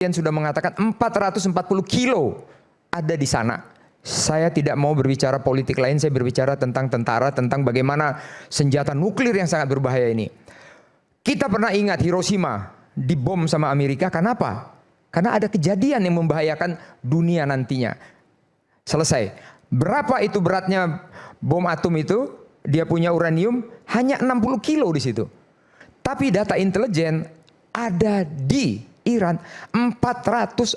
Yang sudah mengatakan 440 kilo ada di sana. Saya tidak mau berbicara politik lain, saya berbicara tentang tentara, tentang bagaimana senjata nuklir yang sangat berbahaya ini. Kita pernah ingat Hiroshima dibom sama Amerika, kenapa? Karena ada kejadian yang membahayakan dunia nantinya. Selesai. Berapa itu beratnya bom atom itu? Dia punya uranium hanya 60 kilo di situ. Tapi data intelijen ada di Iran 440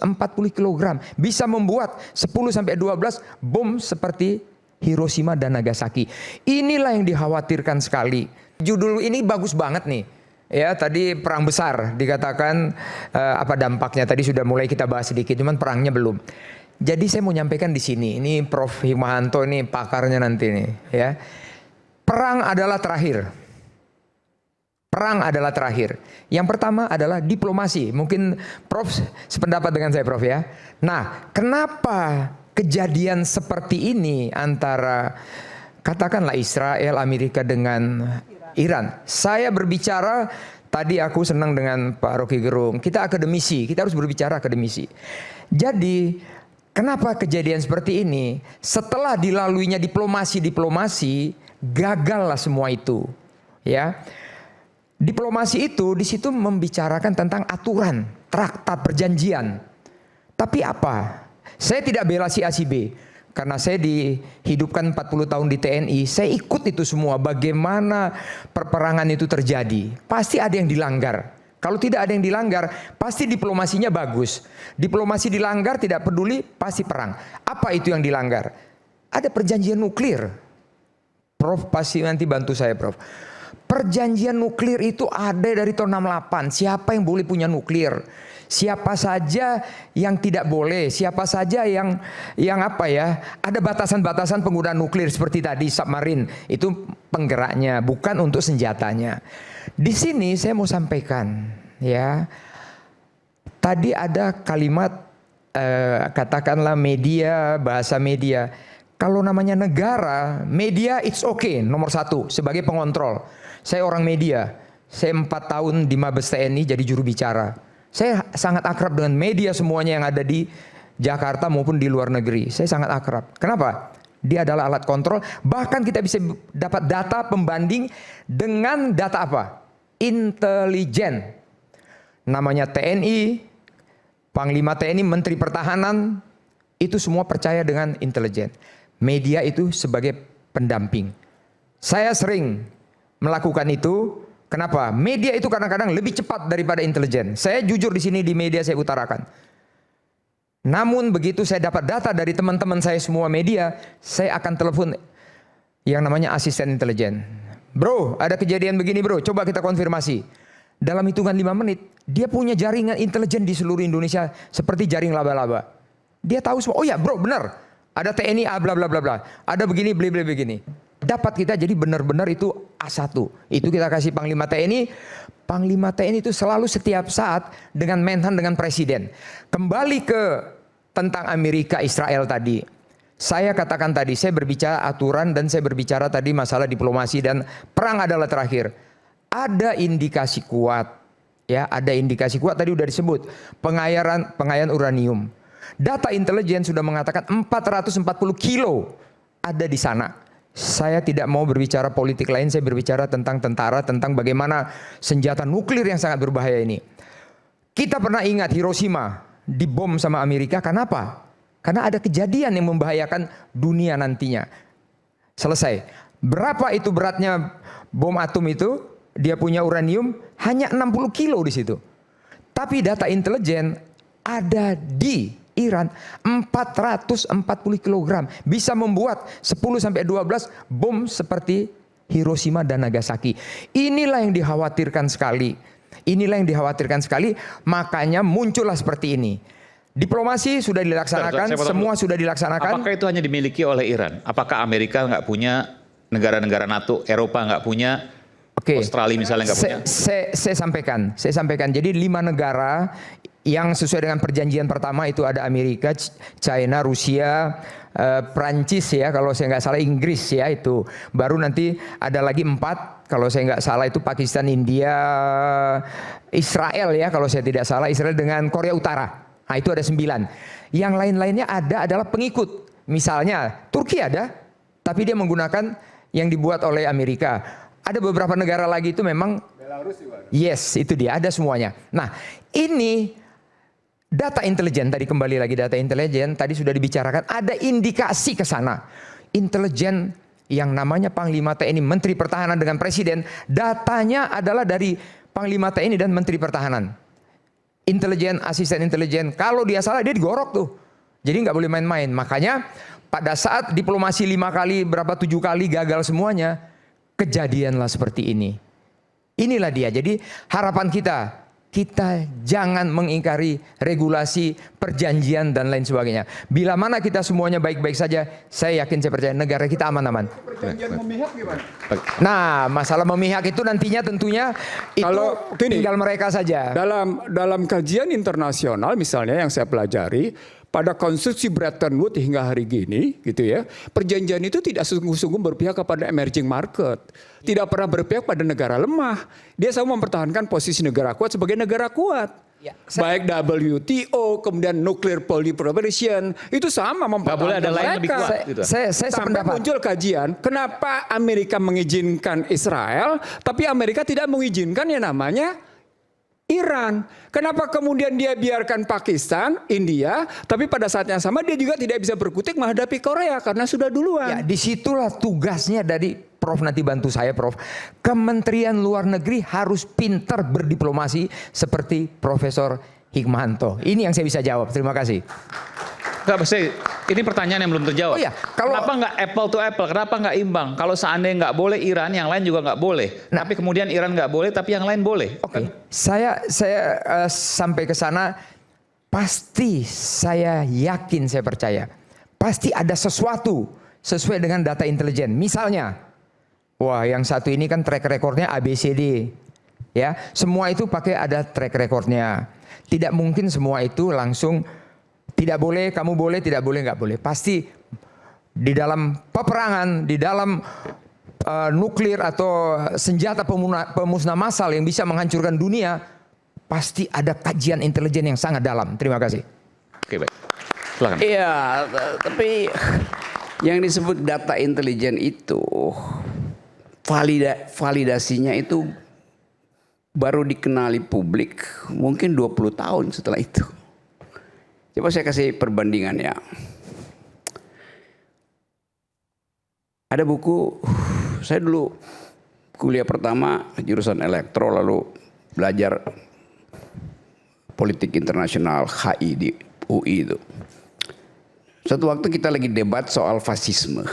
kg, bisa membuat 10-12 bom seperti Hiroshima dan Nagasaki. Inilah yang dikhawatirkan sekali. Judul ini bagus banget nih. Ya, tadi perang besar dikatakan apa dampaknya, tadi sudah mulai kita bahas sedikit, cuman perangnya belum. Jadi saya mau nyampaikan di sini, ini Prof. Hikmahanto ini pakarnya nanti nih, ya. Perang adalah terakhir. Perang adalah terakhir. Yang pertama adalah diplomasi. Mungkin Prof sependapat dengan saya, Prof, ya. Nah, kenapa kejadian seperti ini antara katakanlah Israel, Amerika dengan Iran? Saya berbicara, tadi aku senang dengan Pak Rocky Gerung. Kita akademisi, kita harus berbicara akademisi. Jadi, kenapa kejadian seperti ini? Setelah dilaluinya diplomasi, gagallah semua itu. Ya. Diplomasi itu di situ membicarakan tentang aturan, traktat, perjanjian. Tapi apa? Saya tidak bela si A si B. Karena saya dihidupkan 40 tahun di TNI, saya ikut itu semua. Bagaimana perperangan itu terjadi. Pasti ada yang dilanggar. Kalau tidak ada yang dilanggar, pasti diplomasinya bagus. Diplomasi dilanggar, tidak peduli, pasti perang. Apa itu yang dilanggar? Ada perjanjian nuklir. Prof pasti nanti bantu saya, Prof. Perjanjian nuklir itu ada dari tahun 68. Siapa yang boleh punya nuklir? Siapa saja yang tidak boleh? Siapa saja yang apa ya? Ada batasan-batasan penggunaan nuklir seperti tadi submarin. Itu penggeraknya, bukan untuk senjatanya. Di sini saya mau sampaikan, ya. Tadi ada kalimat katakanlah media, bahasa media. Kalau namanya negara, media it's okay, nomor satu sebagai pengontrol. Saya orang media, saya 4 tahun di Mabes TNI jadi juru bicara. Saya sangat akrab dengan media semuanya yang ada di Jakarta maupun di luar negeri. Saya sangat akrab. Kenapa? Dia adalah alat kontrol. Bahkan kita bisa dapat data pembanding dengan data apa? Intelijen. Namanya TNI, Panglima TNI, Menteri Pertahanan, itu semua percaya dengan intelijen. Media itu sebagai pendamping. Saya sering melakukan itu. Kenapa? Media itu kadang-kadang lebih cepat daripada intelijen. Saya jujur di sini di media saya utarakan. Namun begitu saya dapat data dari teman-teman saya semua media, saya akan telepon yang namanya asisten intelijen. Bro, ada kejadian begini bro, coba kita konfirmasi. Dalam hitungan 5 menit, dia punya jaringan intelijen di seluruh Indonesia seperti jaring laba-laba. Dia tahu semua, oh ya bro benar, ada TNI bla bla bla bla, ada begini bla bla begini. Dapat kita jadi benar-benar itu A1. Itu kita kasih Panglima TNI. Panglima TNI itu selalu setiap saat dengan Menhan, dengan Presiden. Kembali ke tentang Amerika, Israel tadi. Saya katakan tadi, saya berbicara aturan dan saya berbicara tadi masalah diplomasi dan perang adalah terakhir. Ada indikasi kuat. Ya, ada indikasi kuat tadi udah disebut. Pengairan uranium. Data intelijen sudah mengatakan 440 kilo ada di sana. Saya tidak mau berbicara politik lain, saya berbicara tentang tentara, tentang bagaimana senjata nuklir yang sangat berbahaya ini. Kita pernah ingat Hiroshima dibom sama Amerika, kenapa? Karena ada kejadian yang membahayakan dunia nantinya. Selesai. Berapa itu beratnya bom atom itu? Dia punya uranium hanya 60 kilo di situ. Tapi data intelijen ada di Iran 440 kg, bisa membuat 10-12 bom seperti Hiroshima dan Nagasaki. Inilah yang dikhawatirkan sekali. Inilah yang dikhawatirkan sekali, makanya muncullah seperti ini. Diplomasi sudah dilaksanakan, semua sudah dilaksanakan. Apakah itu hanya dimiliki oleh Iran? Apakah Amerika nggak punya, negara-negara NATO, Eropa nggak punya, Australia misalnya nggak punya? Saya sampaikan. Jadi 5 negara yang sesuai dengan perjanjian pertama itu ada Amerika, China, Rusia, Prancis ya, kalau saya nggak salah Inggris ya itu. Baru nanti ada lagi 4, kalau saya nggak salah itu Pakistan, India, Israel ya kalau saya tidak salah, Israel dengan Korea Utara. Nah itu ada 9. Yang lain-lainnya adalah pengikut. Misalnya Turki ada, tapi dia menggunakan yang dibuat oleh Amerika. Ada beberapa negara lagi itu memang Belarus juga. Yes, itu dia, ada semuanya. Nah, ini data intelijen, tadi kembali lagi data intelijen, tadi sudah dibicarakan, ada indikasi ke sana. Intelijen yang namanya Panglima TNI, Menteri Pertahanan dengan Presiden, datanya adalah dari Panglima TNI dan Menteri Pertahanan. Intelijen, asisten intelijen, kalau dia salah dia digorok tuh. Jadi nggak boleh main-main. Makanya pada saat diplomasi 5 kali, 7 kali gagal semuanya, kejadianlah seperti ini. Inilah dia. Jadi harapan kita jangan mengingkari regulasi, perjanjian dan lain sebagainya. Bila mana kita semuanya baik-baik saja, saya yakin, saya percaya negara kita aman-aman. Perjanjian memihak gimana? Nah, masalah memihak itu nantinya tentunya itu Kalau gini, tinggal mereka saja. Dalam kajian internasional misalnya yang saya pelajari, pada konstruksi Bretton Woods hingga hari gini, gitu ya, perjanjian itu tidak sungguh-sungguh berpihak kepada emerging market, tidak pernah berpihak pada negara lemah. Dia selalu mempertahankan posisi negara kuat sebagai negara kuat. Ya, baik WTO, kemudian nuclear proliferation, itu sama mempertahankan boleh ada lain lebih kuat. Gitu. Saya Sampai sependapat. muncul kajian, kenapa Amerika mengizinkan Israel, tapi Amerika tidak mengizinkan yang namanya Iran. Kenapa kemudian dia biarkan Pakistan, India, tapi pada saat yang sama dia juga tidak bisa berkutik menghadapi Korea karena sudah duluan. Ya, disitulah tugasnya dari Prof, nanti bantu saya Prof. Kementerian Luar Negeri harus pintar berdiplomasi seperti Profesor Hikmahanto. Ini yang saya bisa jawab. Terima kasih. Enggak, ini pertanyaan yang belum terjawab. Oh iya, kenapa nggak apple to apple? Kenapa nggak imbang? Kalau seandainya nggak boleh Iran, yang lain juga nggak boleh. Nah, tapi kemudian Iran nggak boleh, tapi yang lain boleh. Oke, saya sampai ke sana, pasti saya yakin, saya percaya, pasti ada sesuatu sesuai dengan data intelijen. Misalnya, wah yang satu ini kan track recordnya ABCD, ya, semua itu pakai ada track recordnya. Tidak mungkin semua itu langsung tidak boleh, kamu boleh, tidak boleh, nggak boleh. Pasti di dalam peperangan, di dalam nuklir atau senjata pemusnah massal yang bisa menghancurkan dunia, pasti ada kajian intelijen yang sangat dalam. Terima kasih. Oke, baik. Silakan. Iya, tapi yang disebut data intelijen itu validasinya itu baru dikenali publik mungkin 20 tahun setelah itu. Coba saya kasih perbandingan ya. Ada buku, saya dulu kuliah pertama jurusan elektro, lalu belajar politik internasional HI di UI itu. Suatu waktu kita lagi debat soal fasisme.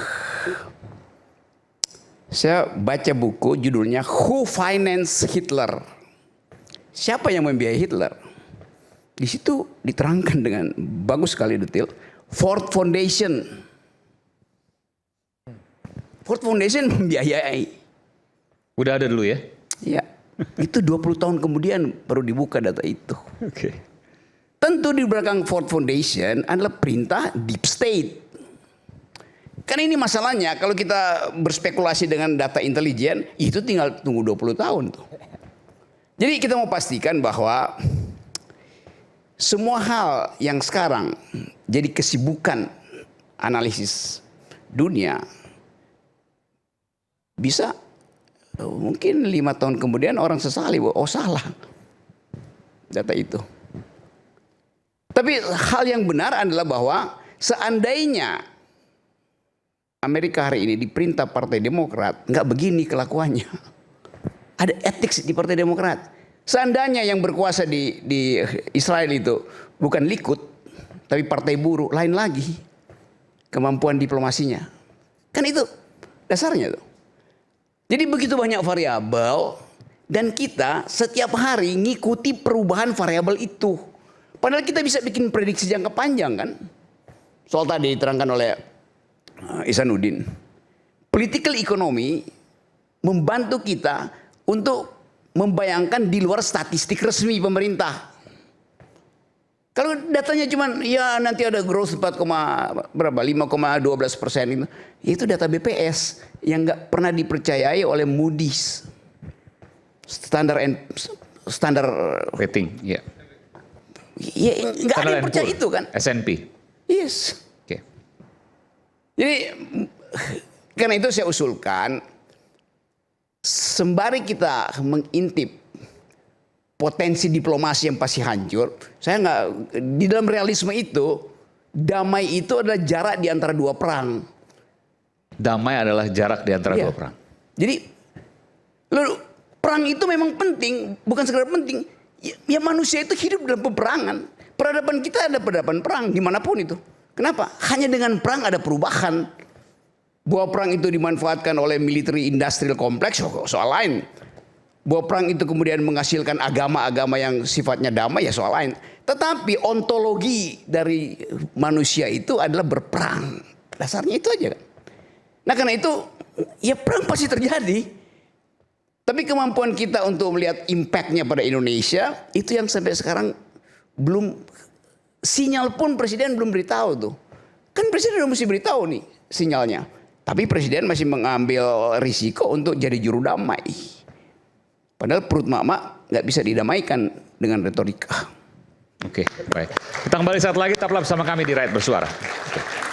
Saya baca buku judulnya Who Financed Hitler? Siapa yang membiayai Hitler? Di situ diterangkan dengan bagus sekali detail. Ford Foundation. Ford Foundation membiayai. Udah ada dulu ya? Ya, itu 20 tahun kemudian baru dibuka data itu. Oke. Tentu di belakang Ford Foundation adalah perintah deep state. Kan ini masalahnya kalau kita berspekulasi dengan data intelijen, itu tinggal tunggu 20 tahun tuh. Jadi kita mau pastikan bahwa semua hal yang sekarang jadi kesibukan analisis dunia bisa mungkin 5 tahun kemudian orang sesali bahwa oh salah data itu. Tapi hal yang benar adalah bahwa seandainya Amerika hari ini diperintah Partai Demokrat nggak begini kelakuannya. Ada etik di Partai Demokrat. Seandainya yang berkuasa di Israel itu bukan Likud, tapi partai buruh, lain lagi kemampuan diplomasinya. Kan itu dasarnya tuh. Jadi begitu banyak variabel dan kita setiap hari ngikuti perubahan variabel itu. Padahal kita bisa bikin prediksi jangka panjang kan. Soal tadi diterangkan oleh Ihsanuddin. Political economy membantu kita untuk membayangkan di luar statistik resmi pemerintah. Kalau datanya cuma ya nanti ada growth 5,12% itu data BPS yang nggak pernah dipercayai oleh Moody's, Standard standar Rating, ya. ya nggak ada yang percaya itu kan. S&P. Yes. Oke. Jadi karena itu saya usulkan sembari kita mengintip potensi diplomasi yang pasti hancur, saya nggak di dalam realisme itu damai itu adalah jarak di antara dua perang. Damai adalah jarak di antara Iya. dua perang. Jadi lalu perang itu memang penting, bukan sekedar penting. Ya manusia itu hidup dalam peperangan. Peradaban kita ada peradaban perang dimanapun itu. Kenapa? Hanya dengan perang ada perubahan. Bahwa perang itu dimanfaatkan oleh military industrial complex soal lain. Bahwa perang itu kemudian menghasilkan agama-agama yang sifatnya damai ya soal lain. Tetapi ontologi dari manusia itu adalah berperang. Dasarnya itu aja kan. Nah karena itu ya perang pasti terjadi. Tapi kemampuan kita untuk melihat impactnya pada Indonesia itu yang sampai sekarang belum, sinyal pun presiden belum beritahu tuh. Kan presiden udah mesti beritahu nih sinyalnya. Tapi presiden masih mengambil risiko untuk jadi juru damai. Padahal perut mak-mak nggak bisa didamaikan dengan retorika. Oke, baik. Kita kembali saat lagi, tetaplah bersama kami di Rakyat Bersuara. Oke.